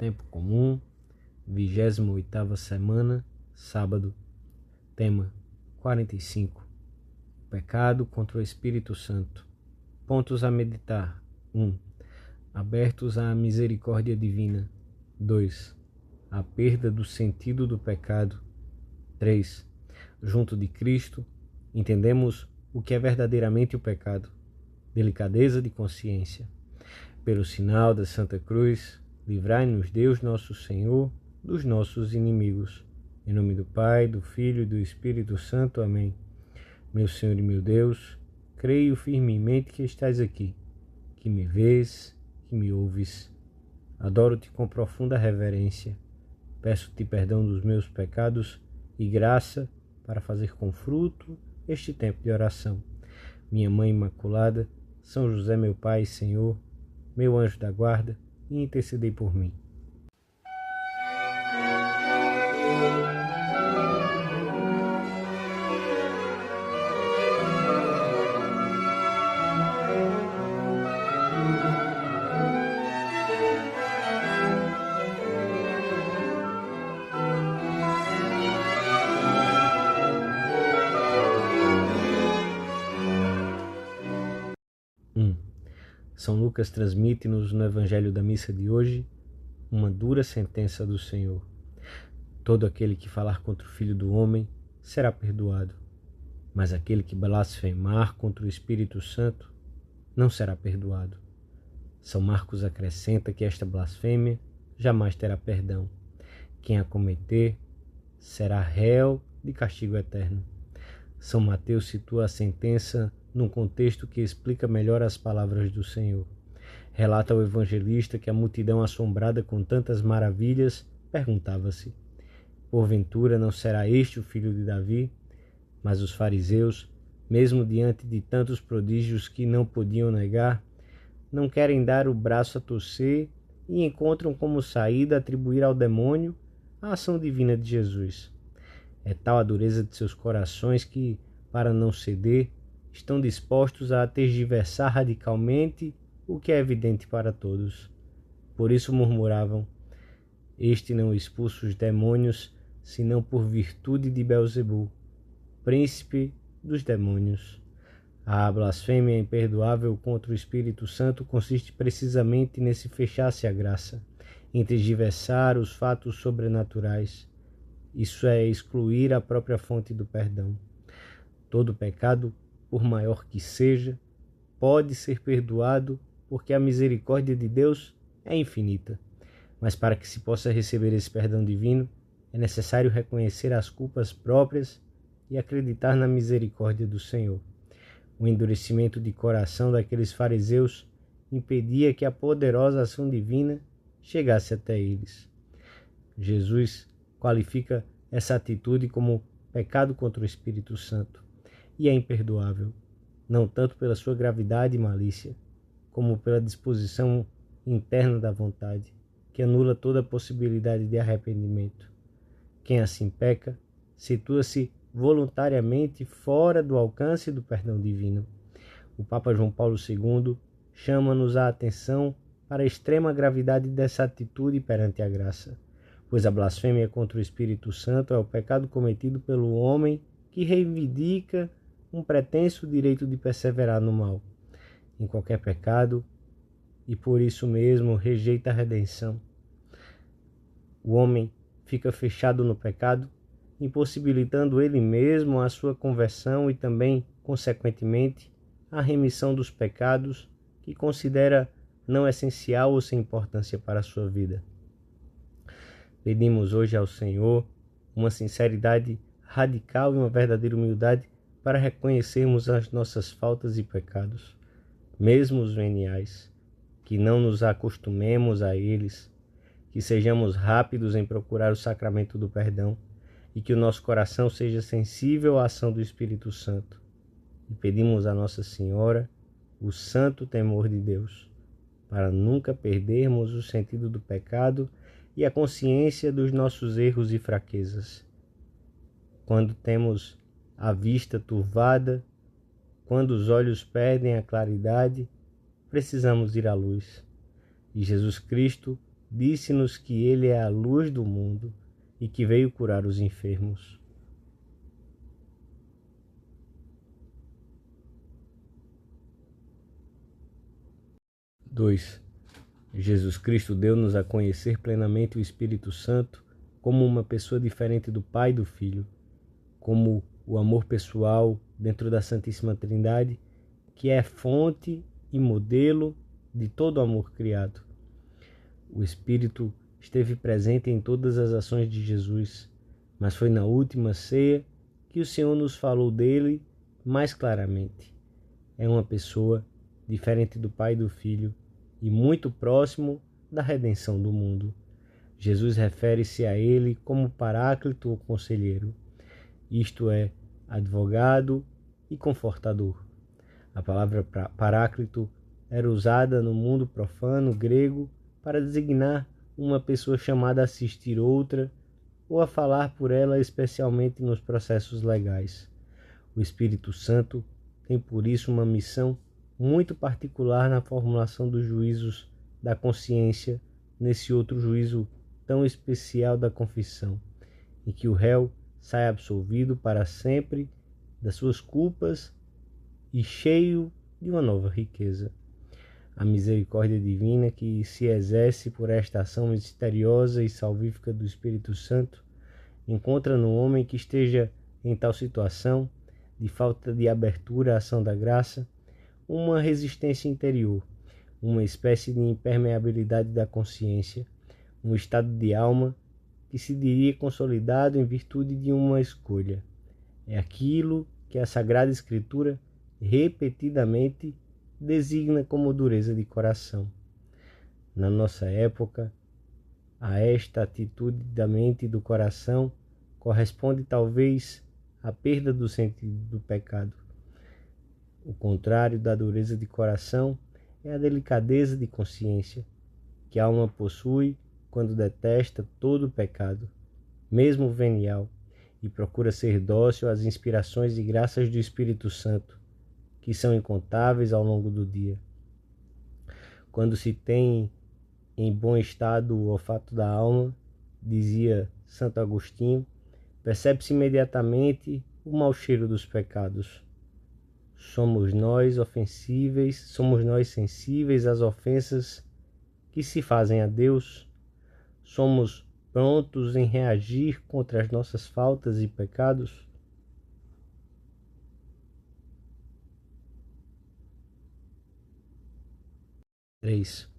Tempo comum, 28ª semana, sábado. Tema 45. Pecado contra o Espírito Santo. Pontos a meditar. 1. Abertos à misericórdia divina. 2. A perda do sentido do pecado. 3. Junto de Cristo, entendemos o que é verdadeiramente o pecado. Delicadeza de consciência. Pelo sinal da Santa Cruz, livrai-nos Deus nosso Senhor dos nossos inimigos. Em nome do Pai, do Filho e do Espírito Santo. Amém. Meu Senhor e meu Deus, creio firmemente que estás aqui, que me vês, que me ouves. Adoro-te com profunda reverência. Peço-te perdão dos meus pecados e graça para fazer com fruto este tempo de oração. Minha Mãe Imaculada, São José meu Pai e Senhor, meu anjo da guarda, intercedei por mim. São Lucas transmite-nos no Evangelho da Missa de hoje uma dura sentença do Senhor. Todo aquele que falar contra o Filho do Homem será perdoado, mas aquele que blasfemar contra o Espírito Santo não será perdoado. São Marcos acrescenta que esta blasfêmia jamais terá perdão. Quem a cometer será réu de castigo eterno. São Mateus situa a sentença num contexto que explica melhor as palavras do Senhor. Relata o evangelista que a multidão assombrada com tantas maravilhas perguntava-se: porventura não será este o filho de Davi? Mas os fariseus, mesmo diante de tantos prodígios que não podiam negar, não querem dar o braço a torcer e encontram como saída atribuir ao demônio a ação divina de Jesus. É tal a dureza de seus corações que, para não ceder, estão dispostos a tergiversar radicalmente o que é evidente para todos. Por isso murmuravam: este não expulsa os demônios, senão por virtude de Belzebu, príncipe dos demônios. A blasfêmia imperdoável contra o Espírito Santo consiste precisamente nesse fechar-se à graça, em tergiversar os fatos sobrenaturais. Isso é excluir a própria fonte do perdão. Todo pecado, por maior que seja, pode ser perdoado porque a misericórdia de Deus é infinita. Mas para que se possa receber esse perdão divino, é necessário reconhecer as culpas próprias e acreditar na misericórdia do Senhor. O endurecimento de coração daqueles fariseus impedia que a poderosa ação divina chegasse até eles. Jesus qualifica essa atitude como pecado contra o Espírito Santo e é imperdoável, não tanto pela sua gravidade e malícia, como pela disposição interna da vontade, que anula toda possibilidade de arrependimento. Quem assim peca, situa-se voluntariamente fora do alcance do perdão divino. O Papa João Paulo II chama-nos a atenção para a extrema gravidade dessa atitude perante a graça, pois a blasfêmia contra o Espírito Santo é o pecado cometido pelo homem que reivindica um pretenso direito de perseverar no mal, em qualquer pecado, e por isso mesmo rejeita a redenção. O homem fica fechado no pecado, impossibilitando ele mesmo a sua conversão e também, consequentemente, a remissão dos pecados que considera não essencial ou sem importância para a sua vida. Pedimos hoje ao Senhor uma sinceridade radical e uma verdadeira humildade para reconhecermos as nossas faltas e pecados, mesmo os veniais, que não nos acostumemos a eles, que sejamos rápidos em procurar o sacramento do perdão e que o nosso coração seja sensível à ação do Espírito Santo. E pedimos a Nossa Senhora o santo temor de Deus, para nunca perdermos o sentido do pecado e a consciência dos nossos erros e fraquezas. Quando temos a vista turvada, quando os olhos perdem a claridade, precisamos ir à luz. E Jesus Cristo disse-nos que ele é a luz do mundo e que veio curar os enfermos. Dois. Jesus Cristo deu-nos a conhecer plenamente o Espírito Santo como uma pessoa diferente do Pai e do Filho, como o amor pessoal dentro da Santíssima Trindade, que é fonte e modelo de todo o amor criado. O Espírito esteve presente em todas as ações de Jesus, mas foi na última ceia que o Senhor nos falou dele mais claramente. É uma pessoa diferente do Pai e do Filho e muito próximo da redenção do mundo. Jesus refere-se a ele como Paráclito ou Conselheiro, isto é, advogado e confortador. A palavra Paráclito era usada no mundo profano grego para designar uma pessoa chamada a assistir outra ou a falar por ela, especialmente nos processos legais. O Espírito Santo tem por isso uma missão muito particular na formulação dos juízos da consciência, nesse outro juízo tão especial da confissão, em que o réu sai absolvido para sempre das suas culpas e cheio de uma nova riqueza. A misericórdia divina que se exerce por esta ação misteriosa e salvífica do Espírito Santo encontra no homem que esteja em tal situação de falta de abertura à ação da graça uma resistência interior, uma espécie de impermeabilidade da consciência, um estado de alma que se diria consolidado em virtude de uma escolha. É aquilo que a Sagrada Escritura repetidamente designa como dureza de coração. Na nossa época, a esta atitude da mente e do coração corresponde talvez a perda do sentido do pecado. O contrário da dureza de coração é a delicadeza de consciência, que a alma possui quando detesta todo o pecado, mesmo o venial, e procura ser dócil às inspirações e graças do Espírito Santo, que são incontáveis ao longo do dia. Quando se tem em bom estado o olfato da alma, dizia Santo Agostinho, percebe-se imediatamente o mau cheiro dos pecados. Somos nós sensíveis às ofensas que se fazem a Deus? Somos prontos em reagir contra as nossas faltas e pecados? Três.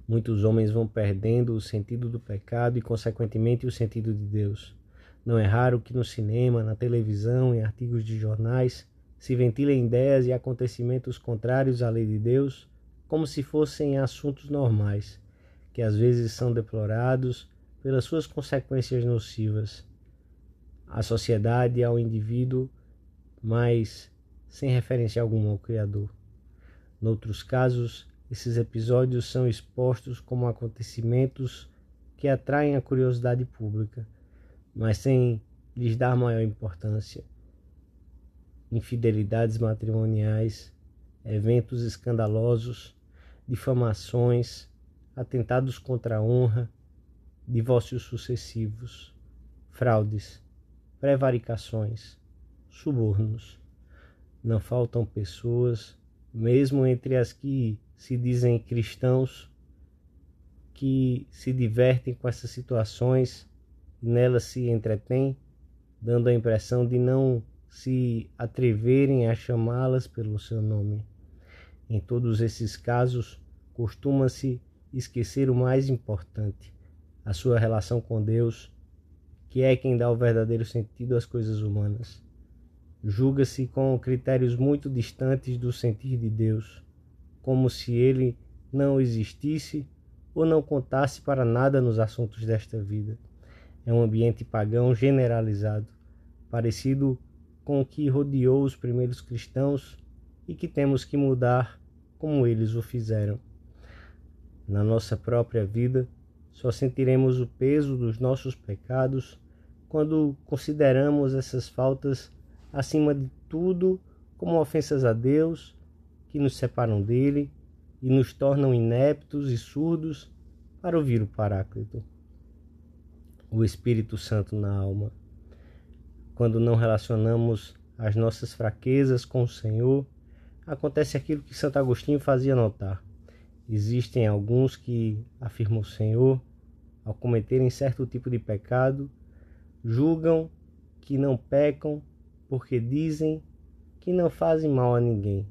Muitos homens vão perdendo o sentido do pecado e, consequentemente, o sentido de Deus. Não é raro que no cinema, na televisão, em artigos de jornais, se ventilem ideias e acontecimentos contrários à lei de Deus, como se fossem assuntos normais, que às vezes são deplorados pelas suas consequências nocivas à sociedade e ao indivíduo, mas sem referência alguma ao Criador. Noutros casos, esses episódios são expostos como acontecimentos que atraem a curiosidade pública, mas sem lhes dar maior importância. Infidelidades matrimoniais, eventos escandalosos, difamações, atentados contra a honra, divórcios sucessivos, fraudes, prevaricações, subornos. Não faltam pessoas, mesmo entre as que se dizem cristãos, que se divertem com essas situações e nelas se entretêm, dando a impressão de não se atreverem a chamá-las pelo seu nome. Em todos esses casos, costuma-se esquecer o mais importante, a sua relação com Deus, que é quem dá o verdadeiro sentido às coisas humanas. Julga-se com critérios muito distantes do sentir de Deus, como se ele não existisse ou não contasse para nada nos assuntos desta vida. É um ambiente pagão generalizado, parecido com o que rodeou os primeiros cristãos e que temos que mudar como eles o fizeram. Na nossa própria vida, só sentiremos o peso dos nossos pecados quando consideramos essas faltas, acima de tudo, como ofensas a Deus, que nos separam dele e nos tornam ineptos e surdos para ouvir o Paráclito, o Espírito Santo na alma. Quando não relacionamos as nossas fraquezas com o Senhor, acontece aquilo que Santo Agostinho fazia notar. Existem alguns que, afirma o Senhor, ao cometerem certo tipo de pecado, julgam que não pecam porque dizem que não fazem mal a ninguém.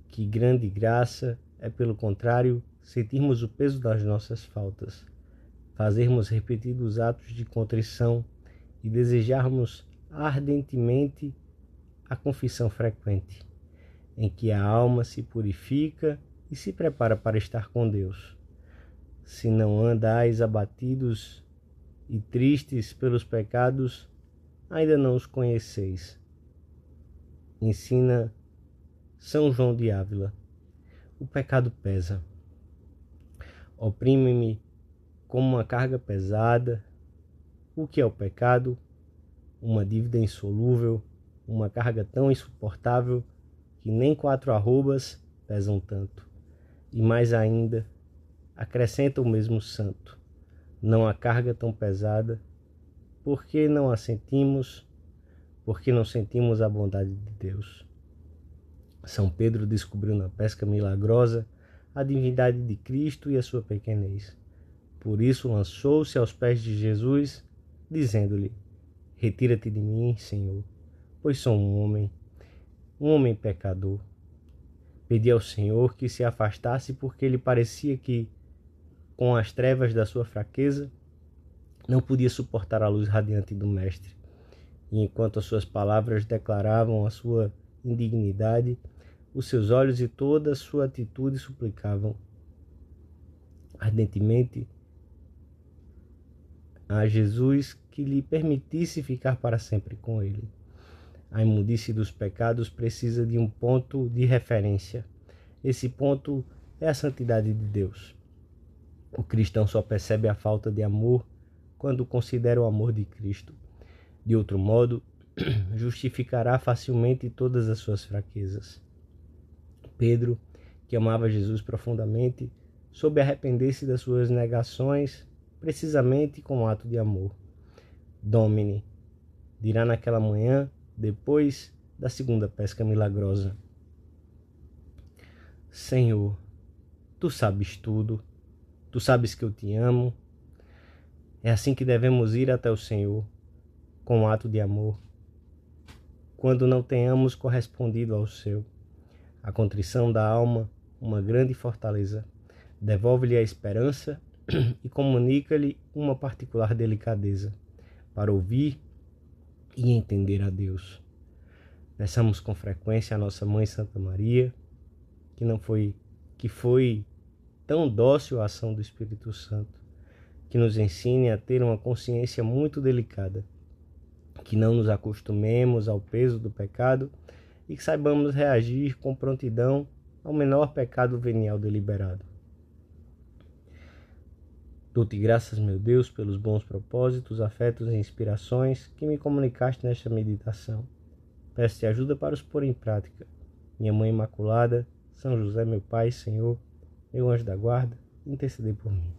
Que grande graça é, pelo contrário, sentirmos o peso das nossas faltas, fazermos repetidos atos de contrição e desejarmos ardentemente a confissão frequente, em que a alma se purifica e se prepara para estar com Deus. Se não andais abatidos e tristes pelos pecados, ainda não os conheceis. Ensina São João de Ávila. O pecado pesa. Oprime-me como uma carga pesada. O que é o pecado? Uma dívida insolúvel, uma carga tão insuportável que nem 4 arrobas pesam tanto. E mais ainda, acrescenta o mesmo santo: não há carga tão pesada, porque não a sentimos, porque não sentimos a bondade de Deus. São Pedro descobriu na pesca milagrosa a divindade de Cristo e a sua pequenez. Por isso lançou-se aos pés de Jesus, dizendo-lhe: retira-te de mim, Senhor, pois sou um homem pecador. Pedi ao Senhor que se afastasse, porque lhe parecia que, com as trevas da sua fraqueza, não podia suportar a luz radiante do Mestre. E enquanto as suas palavras declaravam a sua indignidade, os seus olhos e toda a sua atitude suplicavam ardentemente a Jesus que lhe permitisse ficar para sempre com ele. A imundície dos pecados precisa de um ponto de referência. Esse ponto é a santidade de Deus. O cristão só percebe a falta de amor quando considera o amor de Cristo. De outro modo, justificará facilmente todas as suas fraquezas. Pedro, que amava Jesus profundamente, soube arrepender-se das suas negações, precisamente com um ato de amor. Domine, dirá naquela manhã, depois da segunda pesca milagrosa: Senhor, tu sabes tudo, tu sabes que eu te amo. É assim que devemos ir até o Senhor, com um ato de amor, quando não tenhamos correspondido ao seu. A contrição da alma, uma grande fortaleza, devolve-lhe a esperança e comunica-lhe uma particular delicadeza para ouvir e entender a Deus. Peçamos com frequência a nossa Mãe Santa Maria, que foi tão dócil à ação do Espírito Santo, que nos ensine a ter uma consciência muito delicada, que não nos acostumemos ao peso do pecado e que saibamos reagir com prontidão ao menor pecado venial deliberado. Dou-te graças, meu Deus, pelos bons propósitos, afetos e inspirações que me comunicaste nesta meditação. Peço-te ajuda para os pôr em prática. Minha Mãe Imaculada, São José, meu Pai, Senhor, meu anjo da guarda, intercedei por mim.